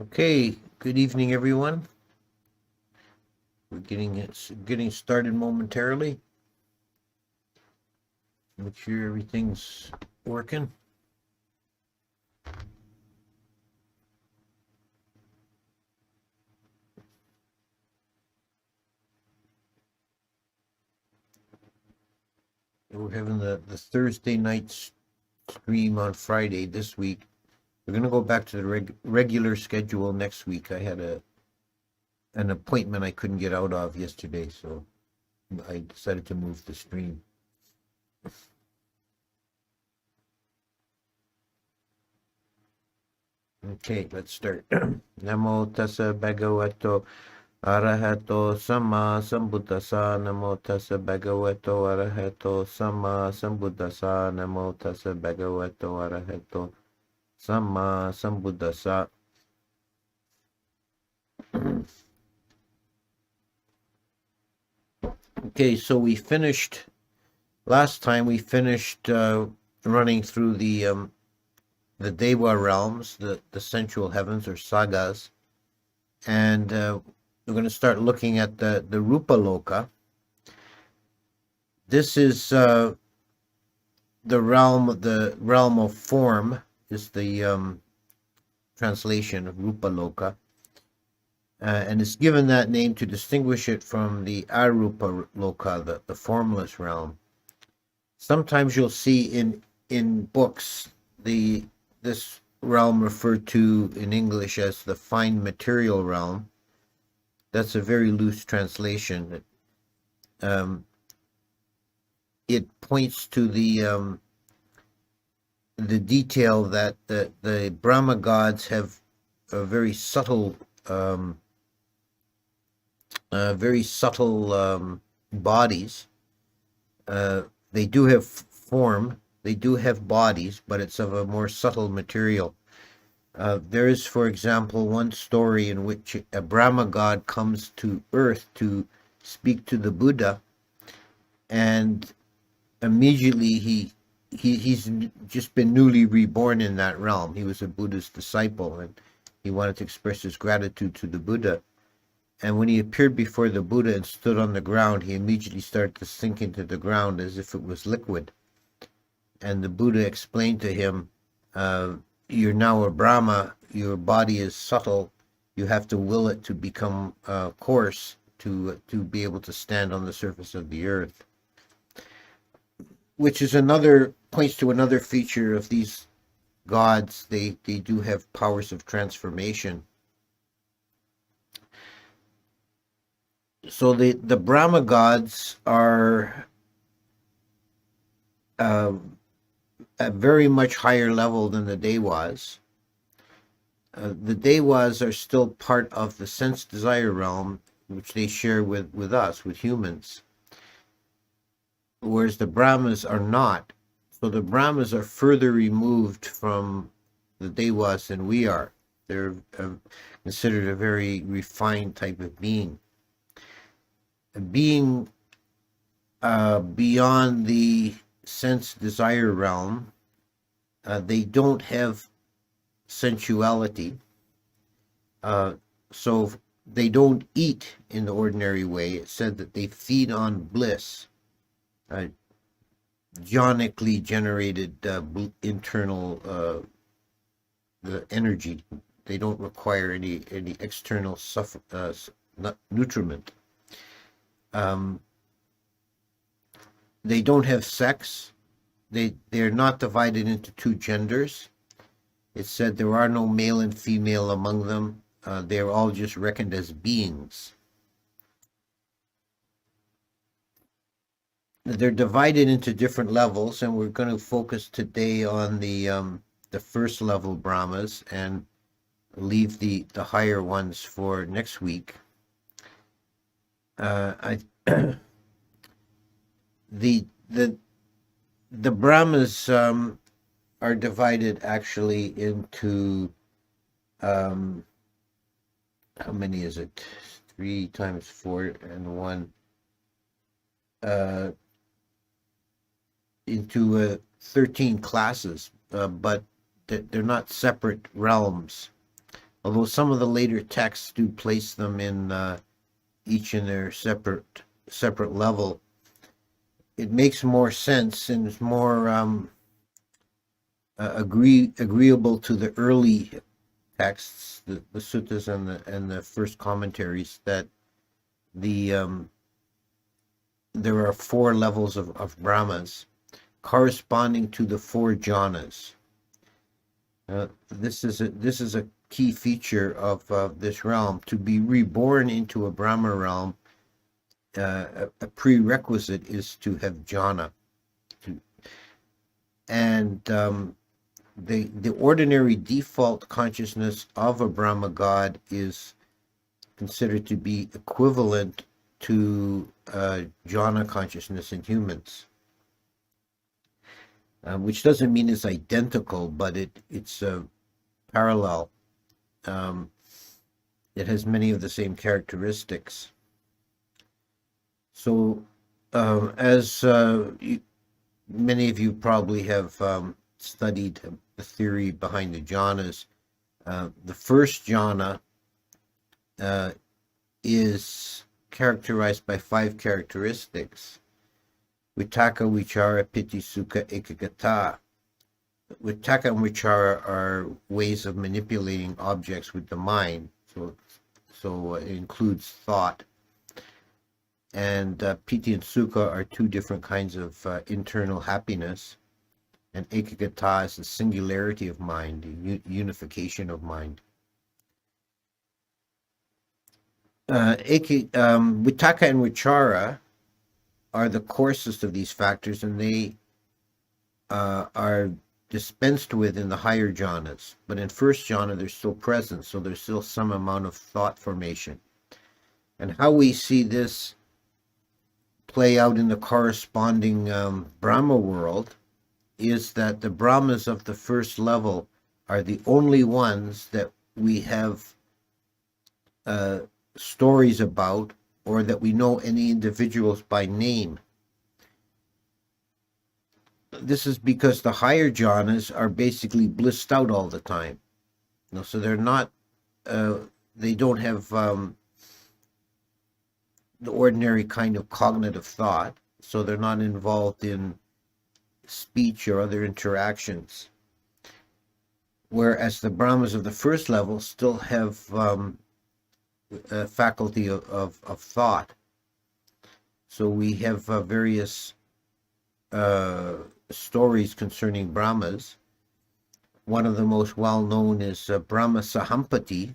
Okay, good evening, everyone. We're getting started momentarily. Make sure everything's working. We're having the Thursday night stream on Friday this week. We're going to go back to the regular schedule next week. I had an appointment I couldn't get out of yesterday, so I decided to move the stream. Okay, let's start. Namo tassa bhagavato arahato sama sambuddhassa. Namo tassa bhagavato arahato sama sambuddhassa. Namo tassa bhagavato arahato sama sambuddhassa. Okay, so last time we finished running through the Deva realms, the sensual heavens or sagas, and we're going to start looking at the Rupaloka. This is the realm of form is the translation of Rupaloka, and it's given that name to distinguish it from the Arupa Loka, the formless realm. Sometimes you'll see in books this realm referred to in English as the fine material realm. That's a very loose translation. It points to the detail that the Brahma gods have a very subtle bodies. They do have form, they do have bodies, but it's of a more subtle material. There is, for example, one story in which a Brahma god comes to earth to speak to the Buddha, and immediately he's just been newly reborn in that realm. He was a Buddha's disciple, and he wanted to express his gratitude to the Buddha. And when he appeared before the Buddha and stood on the ground, he immediately started to sink into the ground as if it was liquid. And the Buddha explained to him, you're now a Brahma, your body is subtle, you have to will it to become coarse to be able to stand on the surface of the earth. Which is points to another feature of these gods. They do have powers of transformation. So the Brahma gods are at very much higher level than the Devas. The Devas are still part of the sense desire realm, which they share with us, with humans, whereas the Brahmas are not. So the Brahmas are further removed from the Devas than we are. They're considered a very refined type of being. Being beyond the sense desire realm, they don't have sensuality, so they don't eat in the ordinary way. It said that they feed on bliss, jhonically generated internal energy. They don't require any external nutriment. They don't have sex. They're not divided into two genders. It said there are no male and female among them. They're all just reckoned as beings. They're divided into different levels, and we're going to focus today on the first level Brahmas and leave the higher ones for next week. The Brahmas are divided actually into how many is it? 3 times 4 and 1 into 13 classes, but they're not separate realms. although some of the later texts do place them in each in their separate level. It makes more sense and is more agreeable to the early texts, the suttas and the first commentaries, that there are 4 levels of Brahmas corresponding to the 4 jhanas. This is a key feature of this realm. To be reborn into a Brahma realm, a prerequisite is to have jhana. And the ordinary default consciousness of a Brahma god is considered to be equivalent to jhana consciousness in humans, which doesn't mean it's identical, but it's parallel. It has many of the same characteristics. So, as many of you probably have studied the theory behind the jhanas, the first jhana is characterized by 5 characteristics: Vitakka, Vichara, Piti, Sukha, Ekagata. Vitakka and Vichara are ways of manipulating objects with the mind, so it includes thought. And Piti and Sukha are 2 different kinds of internal happiness. And Ekagata is the singularity of mind, the unification of mind. Vitakka and Vichara are the coarsest of these factors, and they are dispensed with in the higher jhanas. But in first jhana, they're still present, so there's still some amount of thought formation. And how we see this play out in the corresponding Brahma world is that the Brahmas of the first level are the only ones that we have stories about, or that we know any individuals by name. This is because the higher jhanas are basically blissed out all the time. So they're not, they don't have the ordinary kind of cognitive thought, so they're not involved in speech or other interactions. Whereas the Brahmas of the first level still have a faculty of thought. So we have various stories concerning Brahmas. One of the most well-known is Brahma Sahampati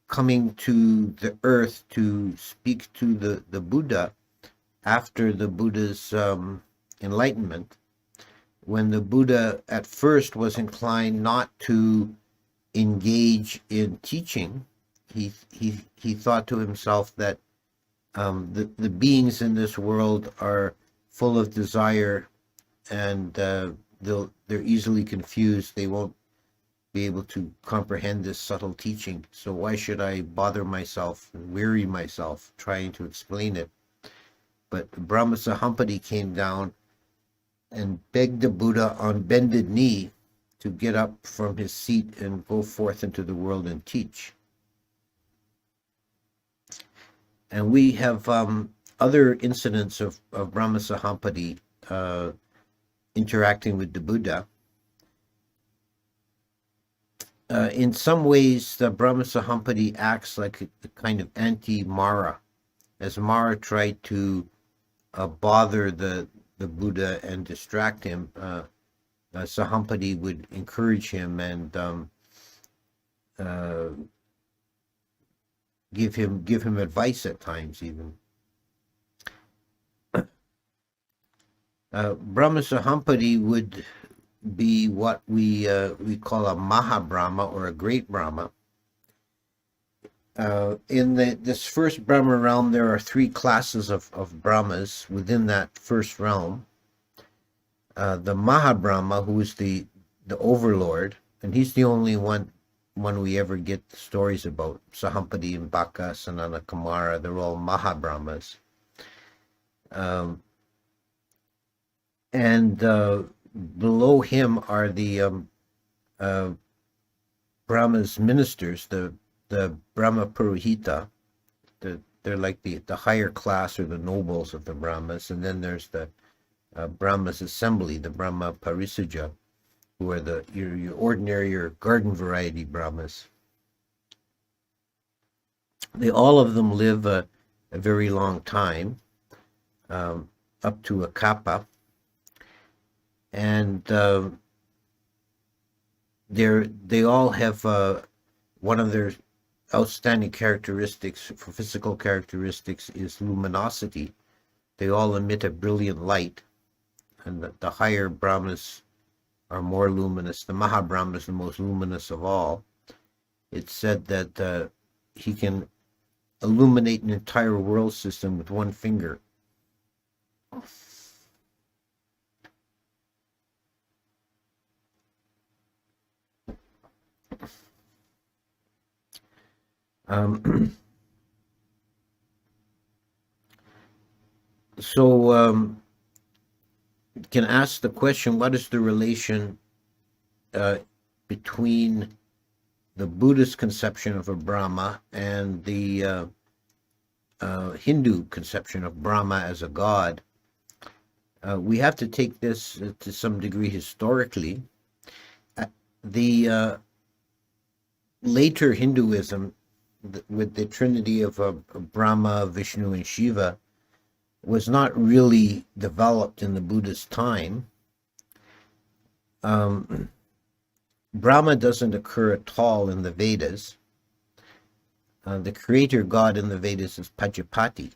coming to the earth to speak to the Buddha after the Buddha's enlightenment, when the Buddha at first was inclined not to engage in teaching. He thought to himself that the beings in this world are full of desire, and they're easily confused. They won't be able to comprehend this subtle teaching. So why should I bother myself and weary myself trying to explain it? But Brahma Sahampati came down and begged the Buddha on bended knee to get up from his seat and go forth into the world and teach. And we have other incidents of Brahma Sahampati interacting with the Buddha. In some ways, the Brahma Sahampati acts like a kind of anti-Mara, as Mara tried to bother the Buddha and distract him. Sahampati would encourage him and give him advice at times even. Brahma Sahampati would be what we call a Maha Brahma, or a great Brahma. In this first Brahma realm, there are 3 classes of Brahmas within that first realm. The Maha Brahma, who is the overlord, and he's the only one we ever get stories about. Sahampati and Baka, Sanana Kumara, they're all Maha Brahmas. And below him are the Brahma's ministers, the Brahma Purohita, they're like the higher class or the nobles of the Brahmas, and then there's the Brahma's assembly, the Brahma Parisuja, who are your ordinary or garden variety Brahmas. All of them live a very long time, up to a kappa, and they all have one of their outstanding characteristics, for physical characteristics, is luminosity. They all emit a brilliant light, and the higher Brahmas are more luminous. The Mahabrahma is the most luminous of all. It's said that he can illuminate an entire world system with one finger. So you can ask the question, what is the relation between the Buddhist conception of a Brahma and the Hindu conception of Brahma as a god? We have to take this to some degree historically. The later Hinduism, with the trinity of Brahma, Vishnu, and Shiva, was not really developed in the Buddhist time. Brahma doesn't occur at all in the Vedas. The creator god in the Vedas is Pajapati,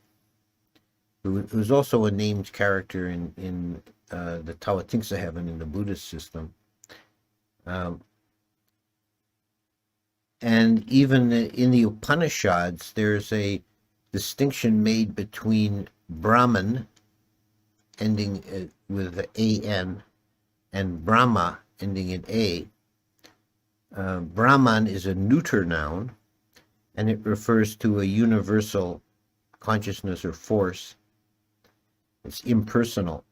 who's also a named character in the Tawatingsa heaven in the Buddhist system. And even in the Upanishads, there's a distinction made between Brahman, ending with an, and Brahma, ending in a. Brahman is a neuter noun, and it refers to a universal consciousness or force. It's impersonal.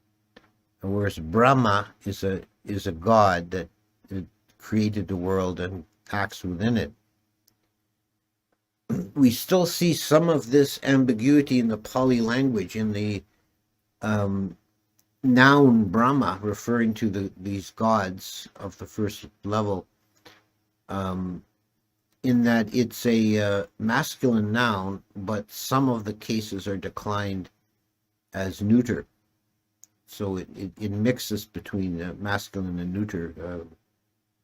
Whereas Brahma is a god that created the world and acts within it. We still see some of this ambiguity in the Pali language, in the noun Brahma, referring to these gods of the first level, in that it's a masculine noun, but some of the cases are declined as neuter. So it mixes between masculine and neuter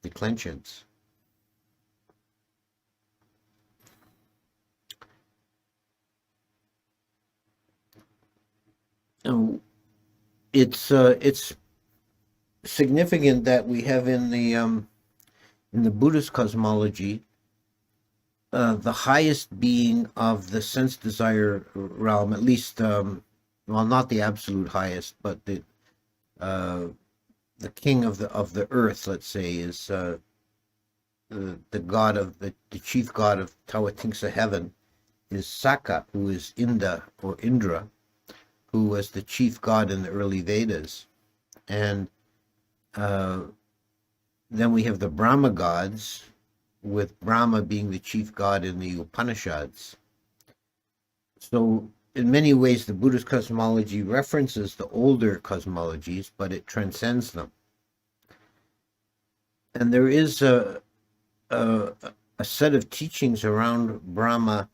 declensions. It's significant that we have in the Buddhist cosmology the highest being of the sense desire realm, at least, well, not the absolute highest, but the king of the earth, let's say, is the god of the chief god of Tawatingsa heaven, is Saka, who is Inda or Indra, who was the chief god in the early Vedas. And then we have the Brahma gods, with Brahma being the chief god in the Upanishads. So in many ways, the Buddhist cosmology references the older cosmologies, but it transcends them. And there is a set of teachings around Brahma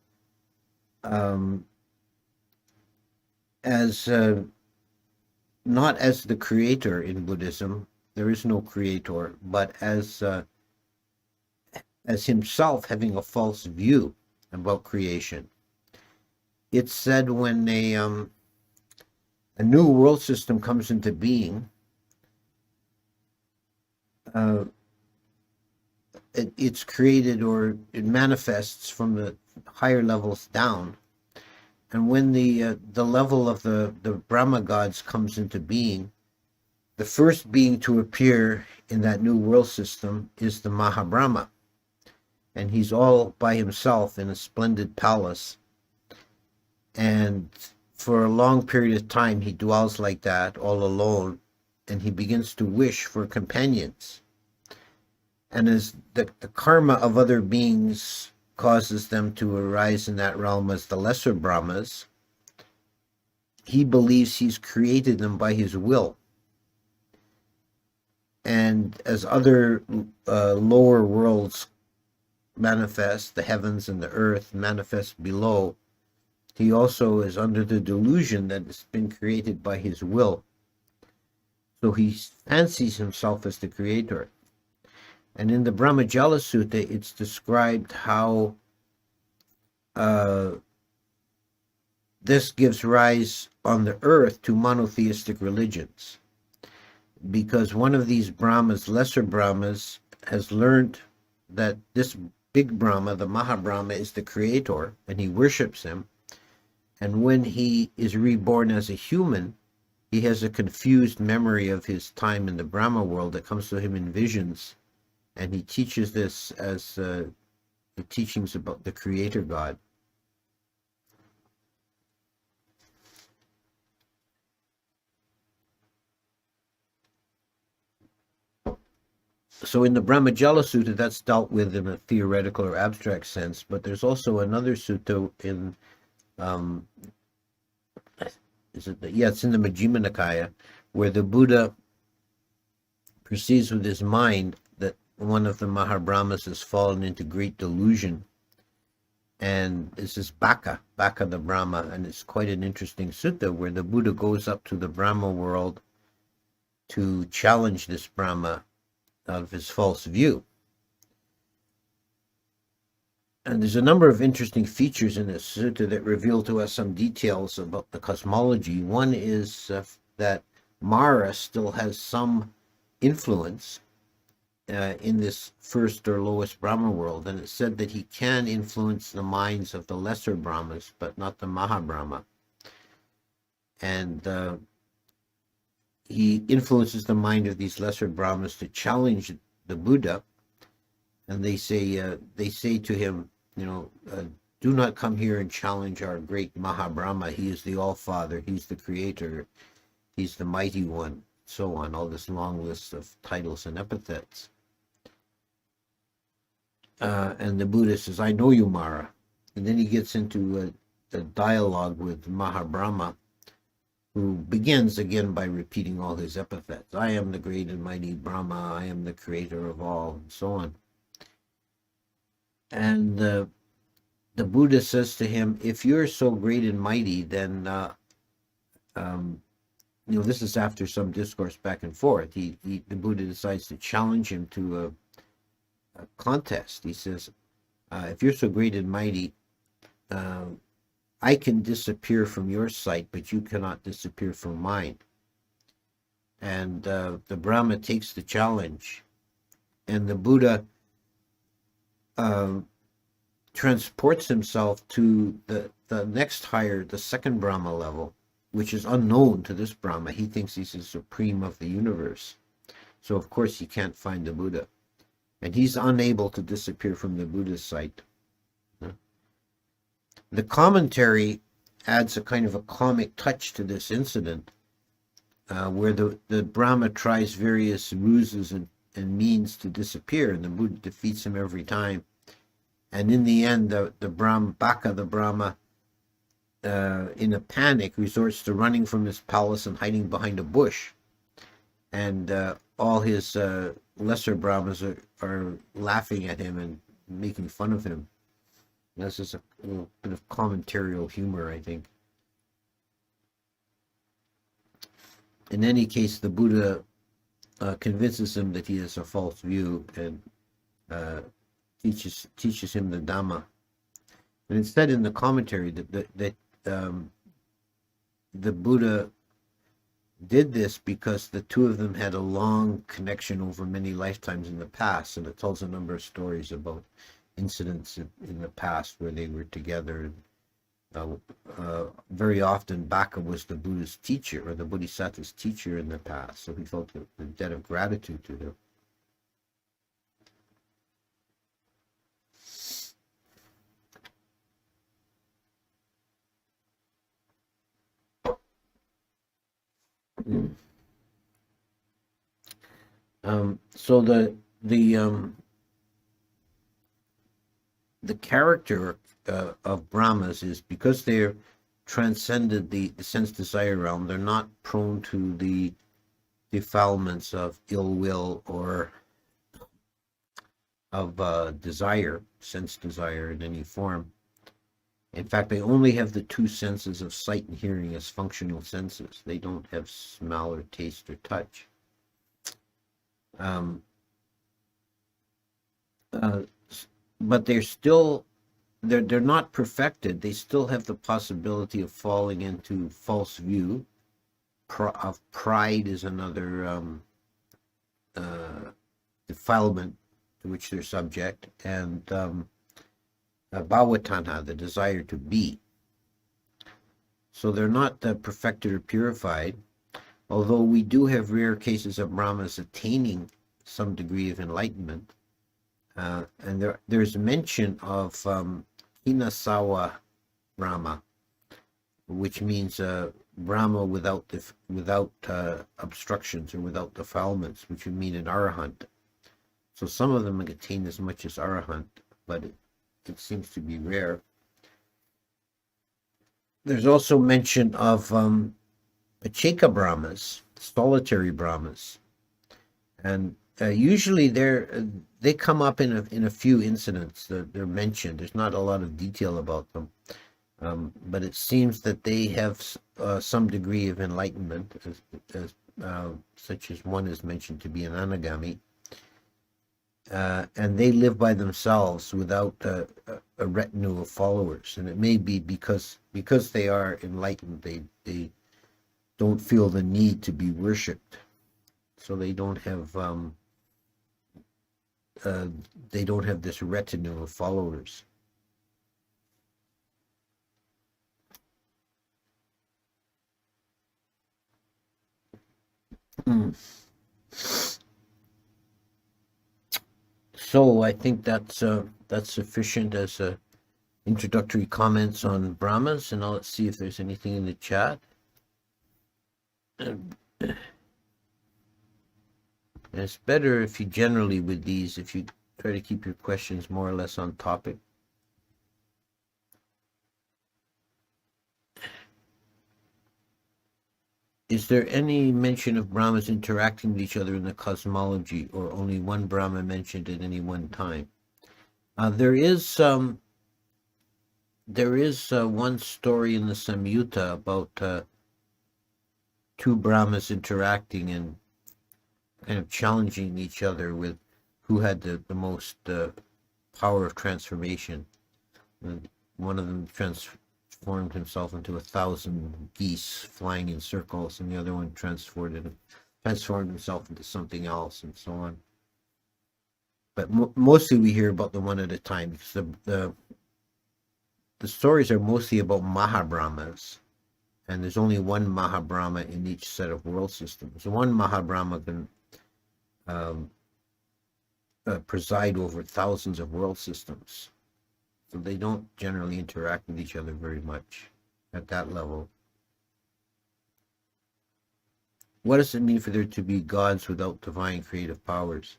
as not as the creator in Buddhism. There is no creator, but as himself having a false view about creation. It's said when a new world system comes into being, it's created, or it manifests from the higher levels down. And when the level of the Brahma gods comes into being, the first being to appear in that new world system is the Mahabrahma. And he's all by himself in a splendid palace. And for a long period of time, he dwells like that, all alone, and he begins to wish for companions. And as the karma of other beings causes them to arise in that realm as the lesser Brahmas, he believes he's created them by his will. And as other lower worlds manifest, the heavens and the earth manifest below, he also is under the delusion that it's been created by his will. So he fancies himself as the creator. And in the Brahmajala Sutta, it's described how this gives rise on the earth to monotheistic religions. Because one of these Brahmas, lesser Brahmas, has learned that this big Brahma, the Mahabrahma, is the creator, and he worships him. And when he is reborn as a human, he has a confused memory of his time in the Brahma world that comes to him in visions. And he teaches this as the teachings about the creator God. So in the Brahmajala Sutta, that's dealt with in a theoretical or abstract sense, but there's also another sutta in, it's in the Majjhima Nikaya, where the Buddha perceives with his mind that one of the Mahabrahmas has fallen into great delusion. And this is Baka the Brahma, and it's quite an interesting sutta where the Buddha goes up to the Brahma world to challenge this Brahma of his false view. And there's a number of interesting features in this sutta that reveal to us some details about the cosmology. One is that Mara still has some influence in this first or lowest Brahma world, and it's said that he can influence the minds of the lesser Brahmas, but not the Mahabrahma. And he influences the mind of these lesser Brahmas to challenge the Buddha, and they say to him, do not come here and challenge our great Mahabrahma. He is the All-Father. He's the Creator. He's the Mighty One. So on, all this long list of titles and epithets. And the Buddha says, I know you, Mara. And then he gets into a dialogue with Mahabrahma, who begins again by repeating all his epithets. I am the great and mighty Brahma. I am the creator of all, and so on. And the Buddha says to him, if you're so great and mighty, then this is after some discourse back and forth. The Buddha decides to challenge him to a contest. He says, if you're so great and mighty, I can disappear from your sight, but you cannot disappear from mine. And the Brahma takes the challenge, and the Buddha transports himself to the next higher, the second Brahma level, which is unknown to this Brahma. He thinks he's the supreme of the universe. So of course he can't find the Buddha. And he's unable to disappear from the Buddha's sight. The commentary adds a kind of a comic touch to this incident, where the Brahma tries various ruses and means to disappear, and the Buddha defeats him every time. And in the end, the Brahma, Baka, the Brahma, in a panic, resorts to running from his palace and hiding behind a bush. And all his lesser Brahmas are laughing at him and making fun of him. This is a little bit of commentarial humor, I think. In any case, the Buddha convinces him that he has a false view and teaches him the Dhamma. And it's said in the commentary that the Buddha did this because the two of them had a long connection over many lifetimes in the past, and it tells a number of stories about incidents in the past where they were together. Very often Baka was the Buddha's teacher, or the Bodhisattva's teacher in the past, so he felt the debt of gratitude to him. So the the character of Brahmas is because they're transcended the sense desire realm, they're not prone to the defilements of ill will or of desire, sense desire in any form. In fact, they only have the two senses of sight and hearing as functional senses. They don't have smell or taste or touch. But they're not perfected. They still have the possibility of falling into false view. Of pride is another defilement to which they're subject, and bhavatanha, the desire to be. So they're not perfected or purified, although we do have rare cases of Brahmas attaining some degree of enlightenment. And there's mention of Hinasawa Brahma, which means Brahma without obstructions or without defilements, which would mean an arahant. So some of them attain as much as arahant, but it seems to be rare. There's also mention of Pacheka Brahmas, solitary Brahmas, and usually they come up in a few incidents that they're mentioned. There's not a lot of detail about them, but it seems that they have some degree of enlightenment, such as one is mentioned to be an anagami, and they live by themselves without a retinue of followers. And it may be because they are enlightened, they don't feel the need to be worshipped, so they don't have this retinue of followers. So I think that's sufficient as introductory comments on Brahmas, and now let's see if there's anything in the chat. And it's better if you generally with these, if you try to keep your questions more or less on topic. Is there any mention of Brahmas interacting with each other in the cosmology, or only one Brahma mentioned at any one time? There is one story in the Samyutta about two Brahmas interacting and kind of challenging each other with who had the most power of transformation. And one of them transformed himself into 1,000 geese flying in circles, and the other one transformed himself into something else, and so on. But mostly we hear about the one at a time, because the stories are mostly about Mahabrahmas, and there's only one Mahabrahma in each set of world systems. So one Mahabrahma can preside over thousands of world systems. So they don't generally interact with each other very much at that level. What does it mean for there to be gods without divine creative powers?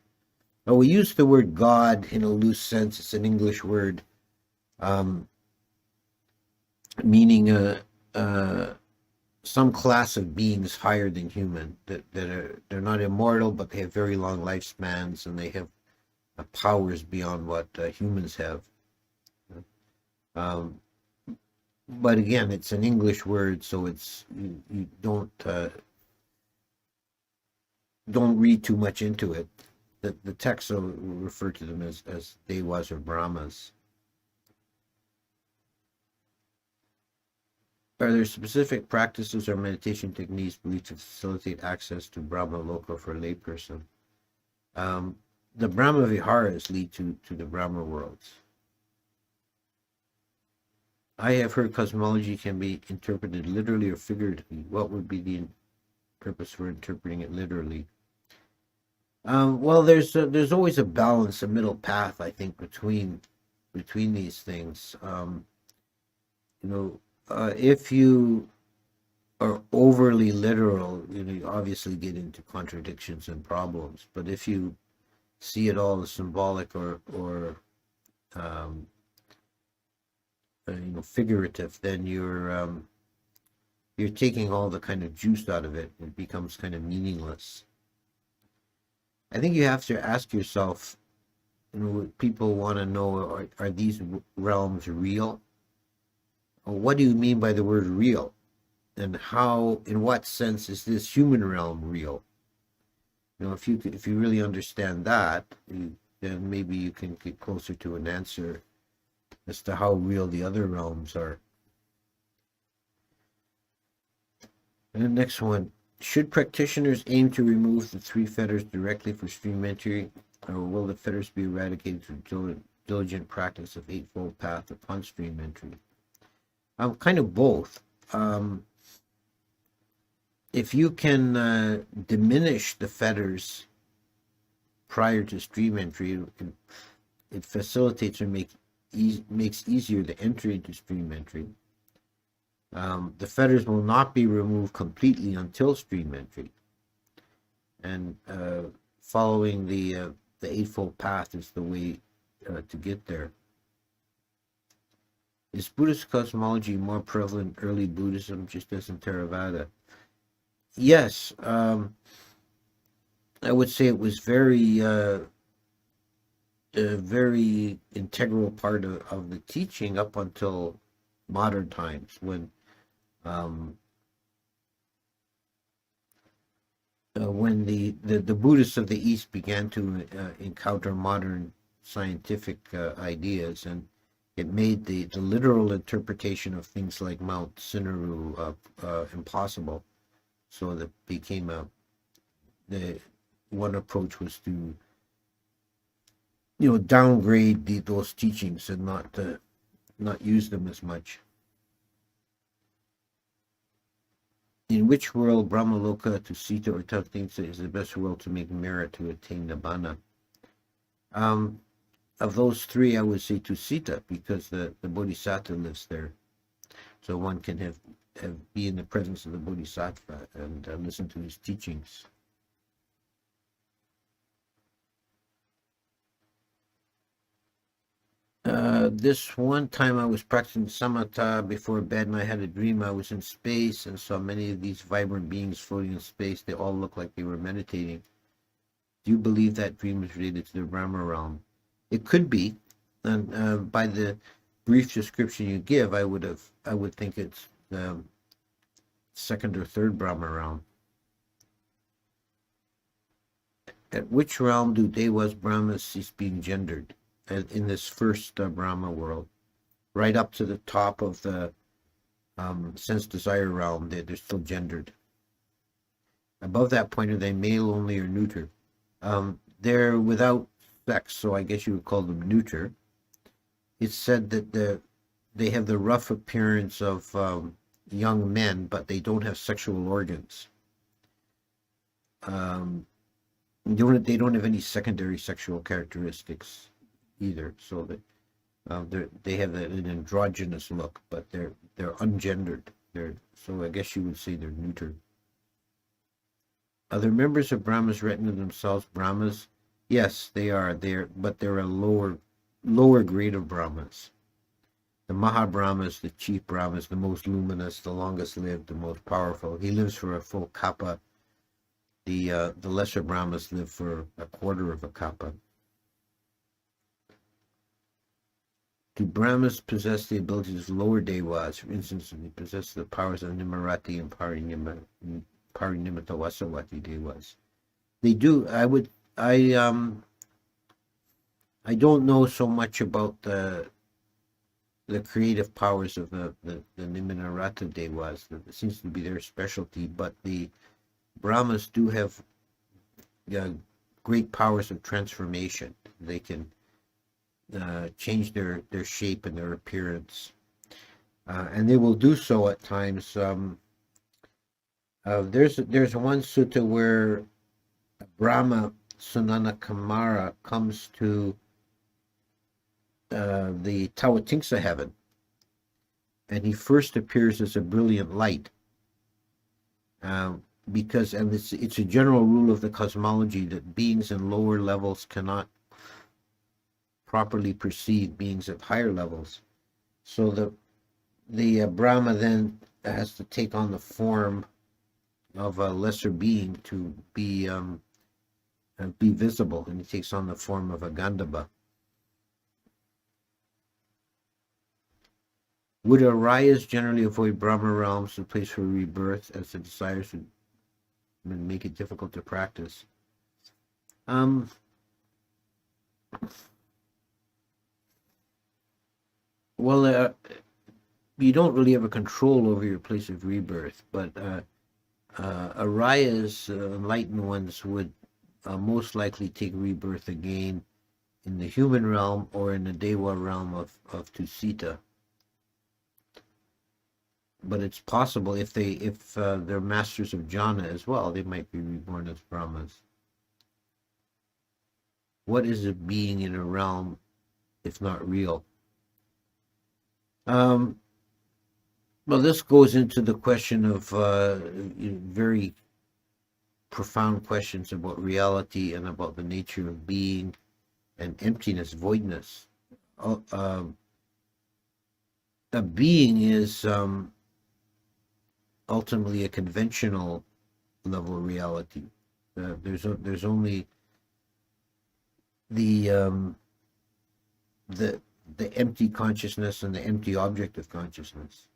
Well, we use the word God in a loose sense. It's an English word meaning some class of beings higher than human, they're not immortal, but they have very long lifespans, and they have powers beyond what humans have. But again, it's an English word, so it's you don't read too much into it. The text will refer to them as devas or Brahmas. Are there specific practices or meditation techniques believed to facilitate access to Brahmaloka for a layperson? The Brahma Viharas lead to the Brahma worlds. I have heard cosmology can be interpreted literally or figuratively. What would be the purpose for interpreting it literally? Well, there's always a balance, a middle path, I think, between these things. If you are overly literal, you obviously get into contradictions and problems. But if you see it all as symbolic or figurative, then you're taking all the kind of juice out of it. It becomes kind of meaningless. I think you have to ask yourself, people want to know, are these realms real? Or what do you mean by the word real? And how, in what sense is this human realm real? If you really understand that, then maybe you can get closer to an answer as to how real the other realms are. And the next one, should practitioners aim to remove the three fetters directly for stream entry, or will the fetters be eradicated through diligent practice of Eightfold Path upon stream entry? Kind of both. If you can diminish the fetters prior to stream entry, it facilitates or makes easier the entry into stream entry. The fetters will not be removed completely until stream entry, and following the Eightfold Path is the way to get there. Is Buddhist cosmology more prevalent in early Buddhism, just as in Theravada? Yes, I would say it was very integral part of the teaching up until modern times, when the Buddhists of the East began to encounter modern scientific ideas, and it made the literal interpretation of things like Mount Sindaru impossible. So that became the one approach was to downgrade those teachings and not use them as much. In which world, Brahmaloka, Tusita, or Tathingsa is the best world to make merit to attain Nibbana? Of those three, I would say Tusita, because the Bodhisattva lives there. So one can be in the presence of the Bodhisattva and listen to his teachings. This one time I was practicing samatha before bed, and I had a dream I was in space and saw many of these vibrant beings floating in space. They all looked like they were meditating. Do you believe that dream is related to the Brahma realm? It could be, and by the brief description you give, I would think it's the second or third Brahma realm. At which realm do Devas, Brahmas cease being gendered? In this first Brahma world, right up to the top of the sense desire realm, they're still gendered. Above that point, are they male only or neuter? They're without sex, so I guess you would call them neuter. It's said that they have the rough appearance of young men, but they don't have sexual organs. They don't have any secondary sexual characteristics either, so that they have an androgynous look, but they're ungendered. So I guess you would say they're neuter. Are there members of Brahma's retinue themselves Brahmas? Yes, they are. But they're a lower grade of Brahmas. The Mahabrahmas, the chief Brahmas, the most luminous, the longest lived, the most powerful. He lives for a full kappa. The lesser Brahmas live for a quarter of a kappa. Do Brahmas possess the abilities of lower devas? For instance, they possess the powers of Nimarati and Parinimitawasawati devas. They do. I don't know so much about the creative powers of the Nimarata devas. That seems to be their specialty, but the Brahmas do have great powers of transformation. They can change their shape and their appearance, and they will do so at times. There's one sutta where Brahma Sunana Kamara comes to the Tawatingsa heaven, and he first appears as a brilliant light, because it's a general rule of the cosmology that beings in lower levels cannot properly perceive beings at higher levels. So the Brahma then has to take on the form of a lesser being to be visible, and he takes on the form of a Gandhava. Would Aryas generally avoid Brahma realms, the place for rebirth, as the desires would make it difficult to practice? Well, you don't really have a control over your place of rebirth, but Aryas, enlightened ones, would most likely take rebirth again in the human realm or in the Deva realm of Tusita. But it's possible if they're masters of jhana as well, they might be reborn as Brahmas. What is a being in a realm if not real? Well, this goes into the question of very profound questions about reality and about the nature of being and emptiness, voidness. A being is ultimately a conventional level of reality. There's only the empty consciousness and the empty object of consciousness,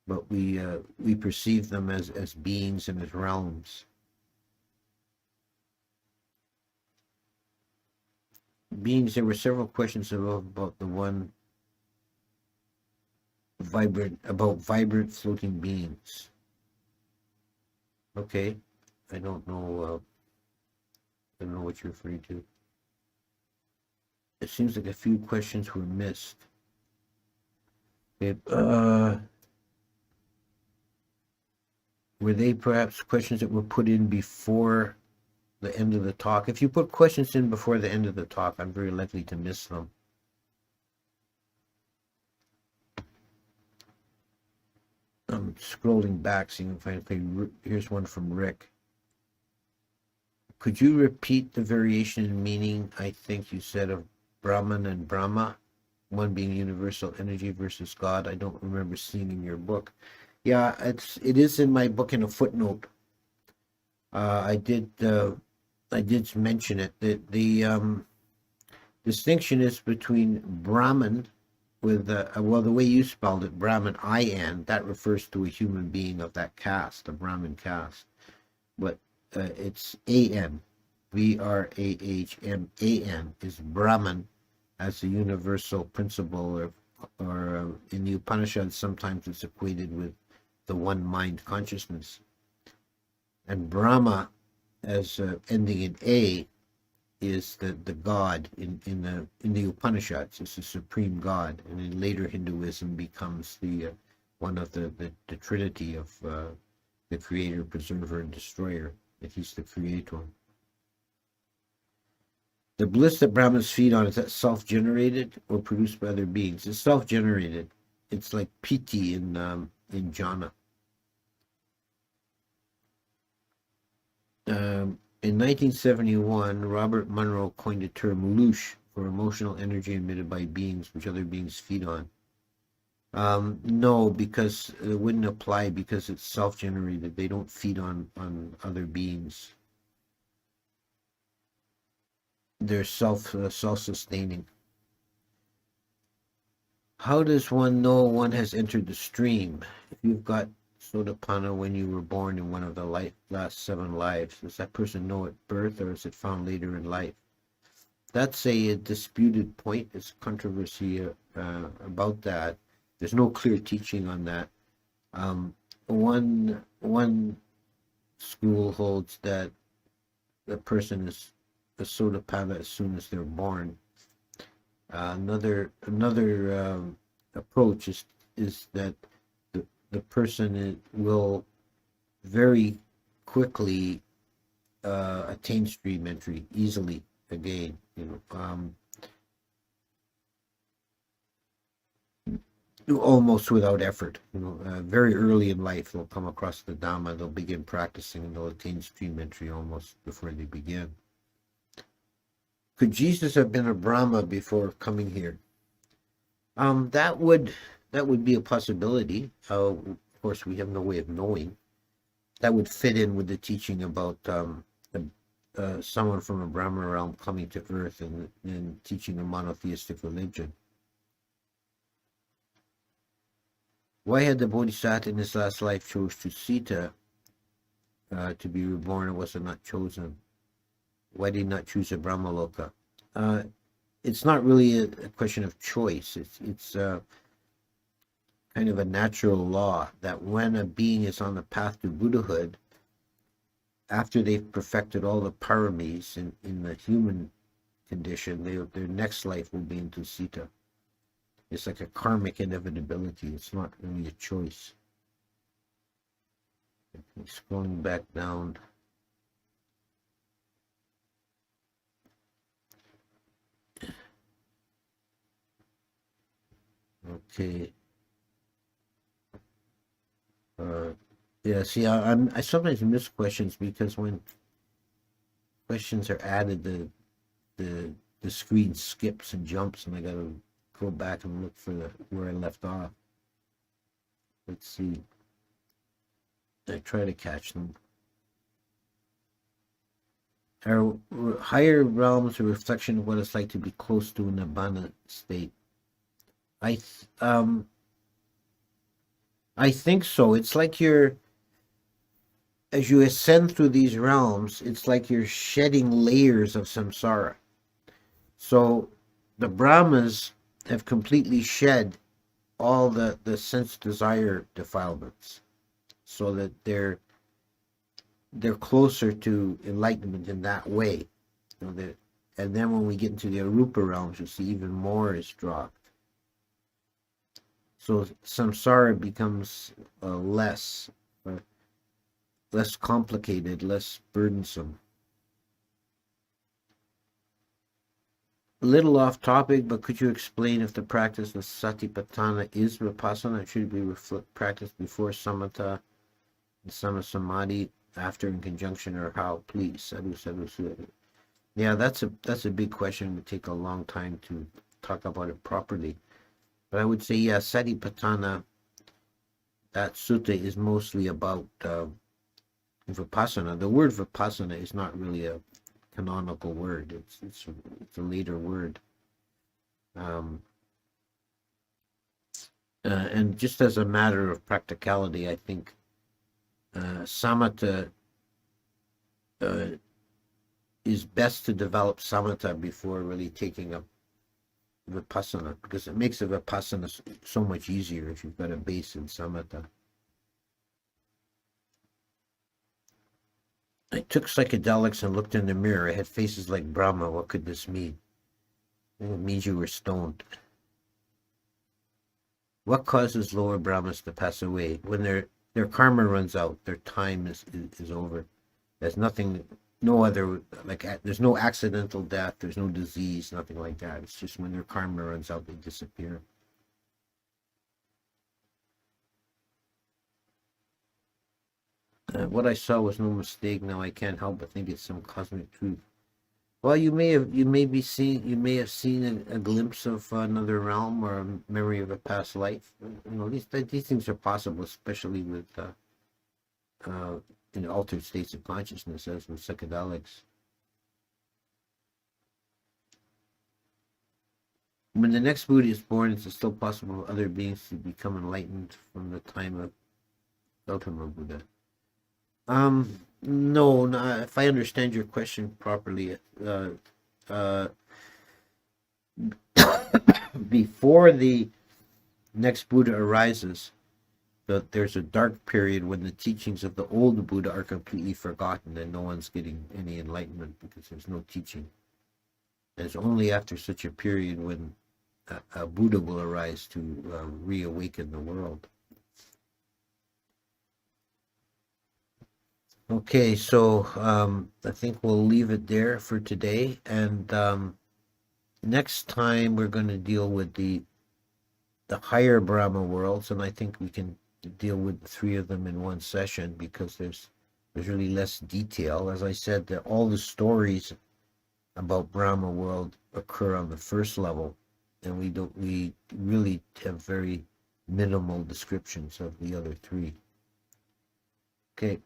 but we perceive them as beings and as realms. Beings. There were several questions about the one vibrant floating beings. Okay, I don't know what you're referring to. It seems like a few questions were missed. Okay, were they perhaps questions that were put in before the end of the talk? If you put questions in before the end of the talk, I'm very likely to miss them. I'm scrolling back, seeing if I can. Here's one from Rick. Could you repeat the variation in meaning, I think you said, of Brahman and Brahma, one being universal energy versus God? I don't remember seeing in your book. Yeah, it is in my book in a footnote. I did mention it. The distinction is between Brahman with the way you spelled it, Brahman, I-N, that refers to a human being of that caste, a Brahmin caste. But it's A-N, Brahman is Brahman as a universal principle, or in the Upanishads sometimes it's equated with the one mind consciousness. And Brahma, as ending in A, is the God in the Upanishads. It's the supreme God, and in later Hinduism becomes the one of the trinity of the creator, preserver, and destroyer. That he's the creator. The bliss that Brahmins feed on, is that self-generated or produced by other beings? It's self-generated. It's like piti in jhana. In 1971, Robert Monroe coined the term loosh for emotional energy emitted by beings which other beings feed on. No, because it wouldn't apply, because it's self-generated. They don't feed on other beings. They're self-sustaining. How does one know one has entered the stream? If you've got Sotapanna when you were born in one of the last 7 lives, does that person know at birth, or is it found later in life? That's a disputed point. There's controversy about that. There's no clear teaching on that. One school holds that the person is a Sotapanna as soon as they're born. Another approach is that the person will very quickly attain stream entry easily again. Almost without effort. Very early in life they'll come across the Dhamma, they'll begin practicing, and they'll attain stream entry almost before they begin. Could Jesus have been a Brahma before coming here? That would be a possibility. Of course, we have no way of knowing. That would fit in with the teaching about someone from a Brahma realm coming to Earth and teaching a monotheistic religion. Why had the Bodhisattva in his last life chose to Sita to be reborn, or was it not chosen? Why did he not choose a Brahmaloka? It's not really a question of choice. It's kind of a natural law that when a being is on the path to Buddhahood, after they've perfected all the paramis in the human condition, their next life will be into Sita. It's like a karmic inevitability. It's not really a choice. Scrolling back down. Okay. Yeah, see, I sometimes miss questions because when questions are added, the screen skips and jumps, and I gotta go back and look for where I left off. Let's see. I try to catch them. Are higher realms a reflection of what it's like to be close to an abundant state? I think so. It's like as you ascend through these realms, it's like you're shedding layers of samsara. So the Brahmas have completely shed all the sense desire defilements, so that they're closer to enlightenment in that way. And then when we get into the Arupa realms, you see even more is dropped. So samsara becomes less complicated, less burdensome. A little off topic, but could you explain if the practice of satipatthana is vipassana? It should be practiced before samatha and samasamadhi, after in conjunction, or how? Please. Sadhu. Yeah, that's a big question. It would take a long time to talk about it properly. But I would say, yeah, satipatthana, that sutta is mostly about vipassana. The word vipassana is not really a canonical word. It's a later word. And just as a matter of practicality, I think samatha is best to develop samatha before really taking up vipassana, because it makes a vipassana so much easier if you've got a base in samatha. I took psychedelics and looked in the mirror. I had faces like Brahma. What could this mean? It means you were stoned. What causes lower Brahmas to pass away? When their karma runs out, their time is over. There's nothing, no other, like, there's no accidental death, there's no disease, nothing like that. It's just when their karma runs out, they disappear. What I saw was no mistake. Now I can't help but think it's some cosmic truth. Well, you may have seen a glimpse of another realm or a memory of a past life. These things are possible, especially with in altered states of consciousness, as with psychedelics. When the next Buddha is born, is it still possible for other beings to become enlightened from the time of Gautama Buddha? No, if I understand your question properly, before the next Buddha arises, there's a dark period when the teachings of the old Buddha are completely forgotten and no one's getting any enlightenment because there's no teaching. And it's only after such a period when a Buddha will arise to reawaken the world. Okay, so I think we'll leave it there for today. And next time we're going to deal with the higher Brahma worlds, and I think we can deal with the three of them in one session because there's really less detail. As I said, all the stories about Brahma world occur on the first level, and we really have very minimal descriptions of the other three. Okay.